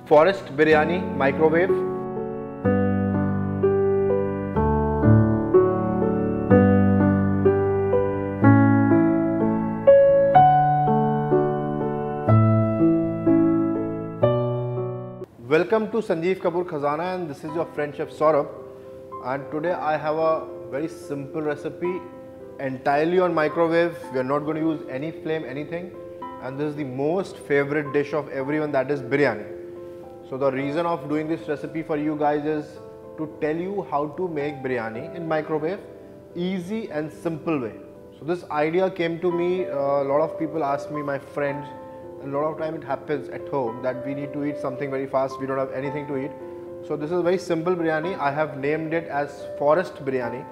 Forest biryani microwave. Welcome to Sanjeev Kapoor Khazana, and this is your friend Chef Saurabh. And today I have a very simple recipe entirely on microwave. We are not going to use any flame, anything. And this is the most favorite dish of everyone, that is biryani. So the reason of doing this recipe for you guys is to tell you how to make biryani in microwave, easy and simple way. So this idea came to me, a lot of people ask me, my friends, a lot of time it happens at home that we need to eat something very fast, we don't have anything to eat. So this is a very simple biryani. I have named it as forest biryani.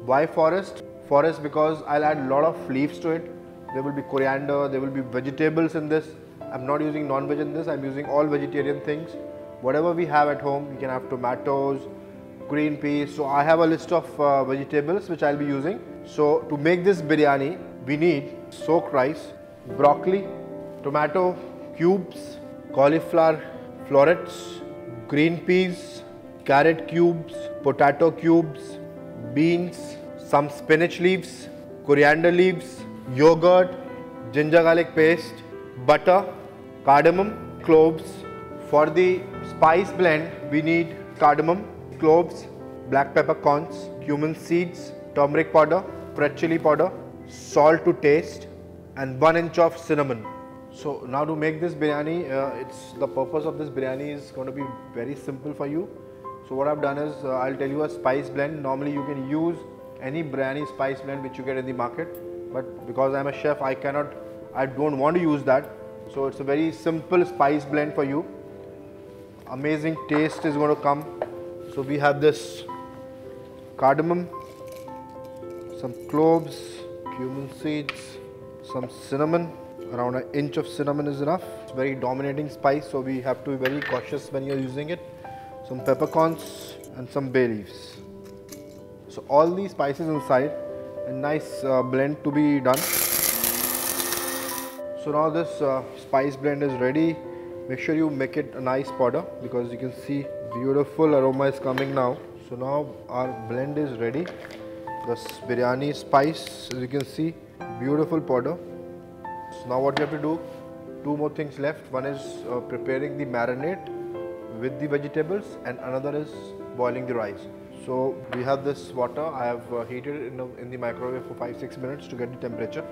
Why forest? Forest because I'll add a lot of leaves to it. There will be coriander, there will be vegetables in this. I'm not using non-veg in this, I'm using all vegetarian things. Whatever we have at home, you can have tomatoes, green peas. So I have a list of vegetables which I'll be using. So to make this biryani, we need soaked rice, broccoli, tomato cubes, cauliflower florets, green peas, carrot cubes, potato cubes, beans, some spinach leaves, coriander leaves, yogurt, ginger garlic paste, butter, cardamom, cloves. For the spice blend, we need cardamom, cloves, black peppercorns, cumin seeds, turmeric powder, red chili powder, salt to taste, and 1 inch of cinnamon. So now to make this biryani, the purpose of this biryani is going to be very simple for you. So what I've done is I'll tell you a spice blend. Normally you can use any biryani spice blend which you get in the market, but because I'm a chef, I don't want to use that. So it's a very simple spice blend for you. Amazing taste is going to come. So we have this cardamom, some cloves, cumin seeds, some cinnamon. Around 1 inch of cinnamon is enough. It's very dominating spice, so we have to be very cautious when you're using it. Some peppercorns and some bay leaves. So all these spices inside, a nice blend to be done. So now this spice blend is ready. Make sure you make it a nice powder, because you can see beautiful aroma is coming now. So now our blend is ready. This biryani spice, as you can see, beautiful powder. So now what you have to do, 2 more things left. One is preparing the marinade with the vegetables, and another is boiling the rice. So we have this water. I have heated it in the microwave for 5-6 minutes to get the temperature.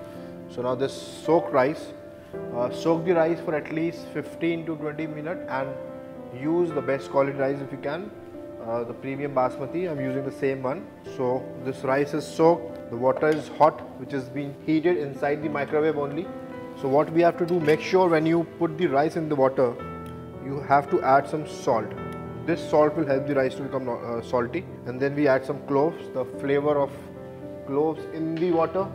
So now this soaked rice, soak the rice for at least 15 to 20 minutes and use the best quality rice if you can. The premium basmati, I'm using the same one. So this rice is soaked, the water is hot, which is being heated inside the microwave only. So what we have to do, make sure when you put the rice in the water, you have to add some salt. This salt will help the rice to become salty. And then we add some cloves, the flavor of cloves in the water,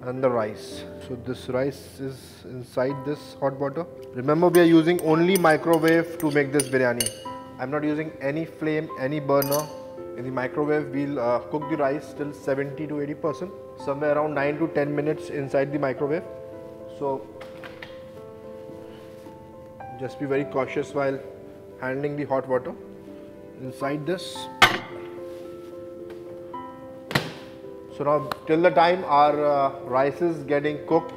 and the rice. So this rice is inside this hot water. Remember, we are using only microwave to make this biryani. I'm not using any flame, any burner. In the microwave, we'll cook the rice till 70 to 80%, somewhere around 9 to 10 minutes inside the microwave. So just be very cautious while handling the hot water inside this. So now till the time our rice is getting cooked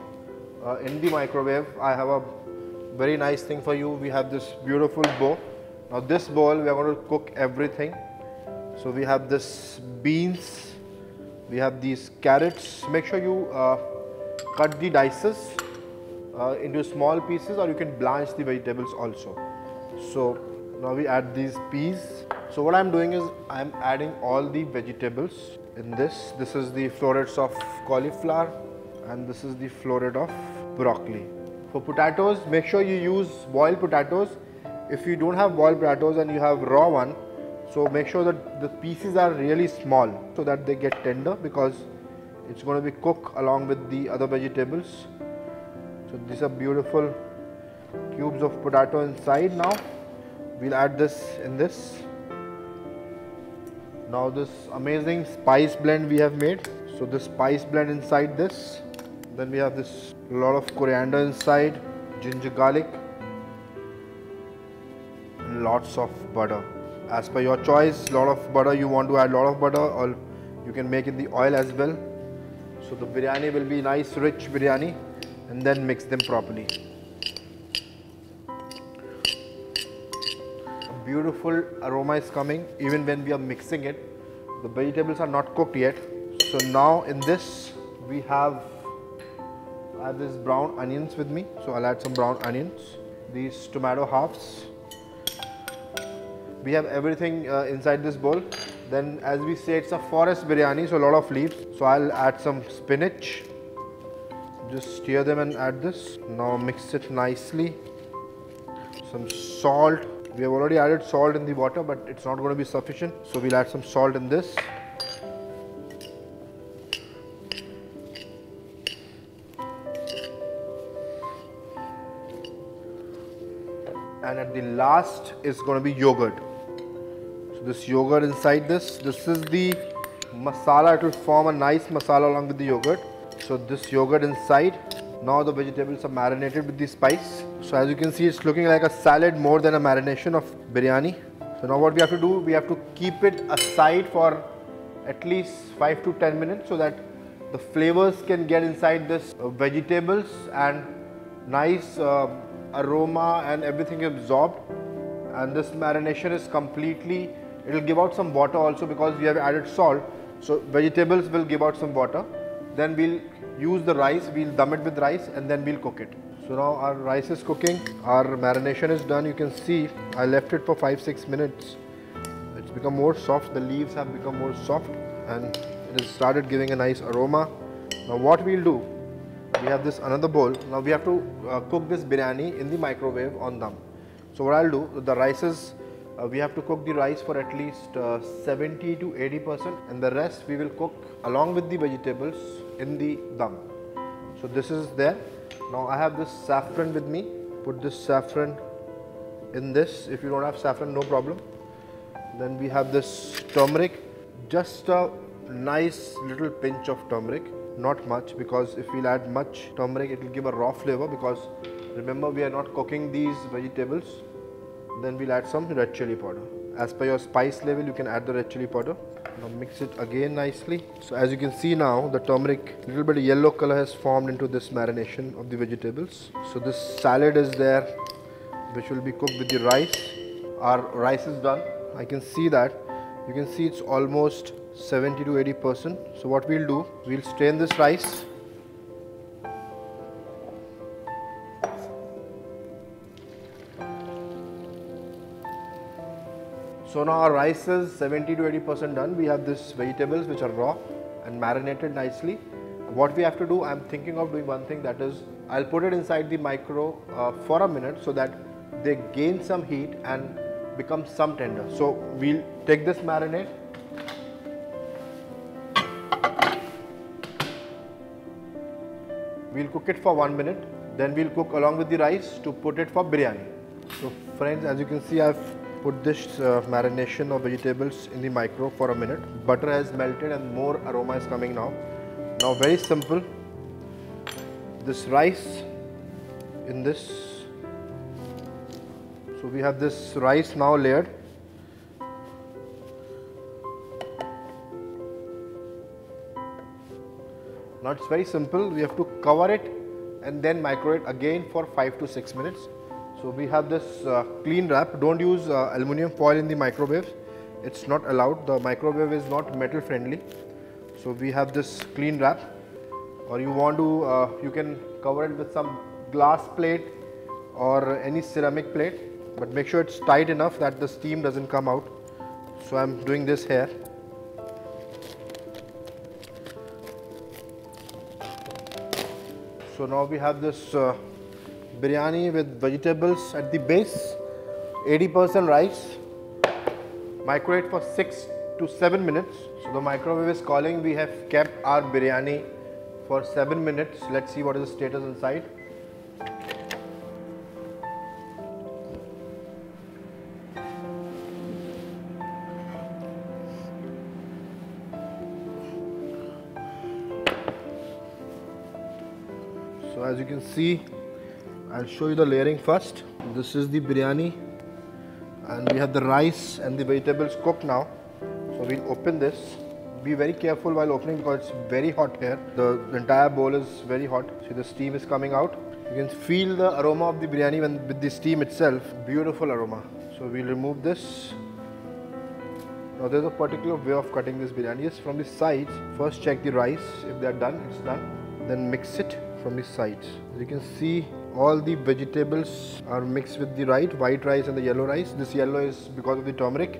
in the microwave, I have a very nice thing for you. We have this beautiful bowl. Now this bowl, we are going to cook everything. So we have this beans, we have these carrots. Make sure you cut the dices into small pieces, or you can blanch the vegetables also. So now we add these peas. So what I'm doing is I'm adding all the vegetables in this. This is the florets of cauliflower and this is the floret of broccoli. For potatoes, make sure you use boiled potatoes. If you don't have boiled potatoes and you have raw one, so make sure that the pieces are really small so that they get tender, because it's going to be cooked along with the other vegetables. So these are beautiful cubes of potato inside. Now we'll add this in this. Now this amazing spice blend we have made. So the spice blend inside this. Then we have this lot of coriander inside, ginger garlic, lots of butter. As per your choice, lot of butter, you want to add lot of butter, or you can make it the oil as well. So the biryani will be nice rich biryani, and then mix them properly. A beautiful aroma is coming even when we are mixing it. The vegetables are not cooked yet. So now in this we I have this brown onions with me, so I'll add some brown onions. These tomato halves. We have everything inside this bowl. Then, as we say, it's a forest biryani, so a lot of leaves. So I'll add some spinach. Just stir them and add this. Now mix it nicely. Some salt. We have already added salt in the water, but it's not going to be sufficient. So we'll add some salt in this. And at the last is going to be yogurt. So this yogurt inside this is the masala. It will form a nice masala along with the yogurt. So this yogurt inside. Now the vegetables are marinated with the spice. So as you can see, it's looking like a salad more than a marination of biryani. So now what we have to do, we have to keep it aside for at least 5 to 10 minutes so that the flavors can get inside this vegetables and nice aroma and everything absorbed. And this marination is completely, it will give out some water also because we have added salt. So vegetables will give out some water. Then we'll use the rice, we'll dum it with rice and then we'll cook it. So now our rice is cooking, our marination is done. You can see I left it for 5-6 minutes. It's become more soft, the leaves have become more soft and it has started giving a nice aroma. Now what we'll do, we have this another bowl. Now we have to cook this biryani in the microwave on dum. So what I'll do, the rices, we have to cook the rice for at least 70 to 80% and the rest we will cook along with the vegetables in the dum. So this is there. Now I have this saffron with me. Put this saffron in this. If you don't have saffron, no problem. Then we have this turmeric. Just a nice little pinch of turmeric. Not much, because if we'll add much turmeric, it will give a raw flavor, because remember we are not cooking these vegetables. Then we'll add some red chili powder. As per your spice level, you can add the red chili powder. Now mix it again nicely. So as you can see now, the turmeric, little bit of yellow color has formed into this marination of the vegetables. So this salad is there, which will be cooked with the rice. Our rice is done. I can see that. You can see it's almost 70 to 80%. So what we'll do, we'll strain this rice. So now our rice is 70 to 80% done. We have this vegetables which are raw and marinated nicely. What we have to do, I'm thinking of doing one thing, that is I'll put it inside the micro for a minute so that they gain some heat and become some tender. So we'll take this marinade. We'll cook it for 1 minute. Then we'll cook along with the rice to put it for biryani. So friends, as you can see, I've put this marination of vegetables in the micro for a minute. Butter has melted and more aroma is coming now. Now very simple. This rice in this. So we have this rice now layered. Now it's very simple. We have to cover it and then microwave it again for 5 to 6 minutes. So we have this clean wrap. Don't use aluminum foil in the microwave. It's not allowed. The microwave is not metal friendly. So we have this clean wrap. Or you want to, you can cover it with some glass plate or any ceramic plate. But make sure it's tight enough that the steam doesn't come out. So I'm doing this here. So now we have this biryani with vegetables at the base, 80% rice, microwave for 6 to 7 minutes. So the microwave is calling. We have kept our biryani for 7 minutes. Let's see what is the status inside. So as you can see, I'll show you the layering first. This is the biryani. And we have the rice and the vegetables cooked now. So we'll open this. Be very careful while opening because it's very hot here. The entire bowl is very hot. See, the steam is coming out. You can feel the aroma of the biryani with the steam itself. Beautiful aroma. So we'll remove this. Now there's a particular way of cutting this biryani. Is from the sides. First check the rice. If they are done, it's done. Then mix it from the sides. As you can see, all the vegetables are mixed with the white rice and the yellow rice. This yellow is because of the turmeric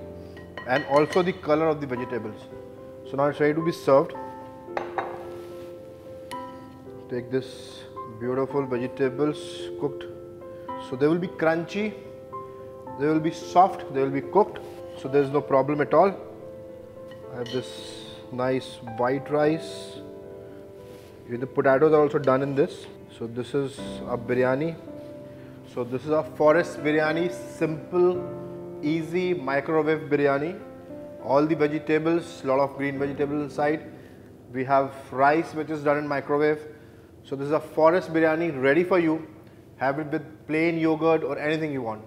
and also the color of the vegetables. So now it's ready to be served. Take this beautiful vegetables cooked. So they will be crunchy, they will be soft, they will be cooked. So there is no problem at all. I have this nice white rice. The potatoes are also done in this. So this is a biryani. So this is a forest biryani, simple, easy microwave biryani. All the vegetables, lot of green vegetables inside. We have rice which is done in microwave. So this is a forest biryani ready for you. Have it with plain yogurt or anything you want.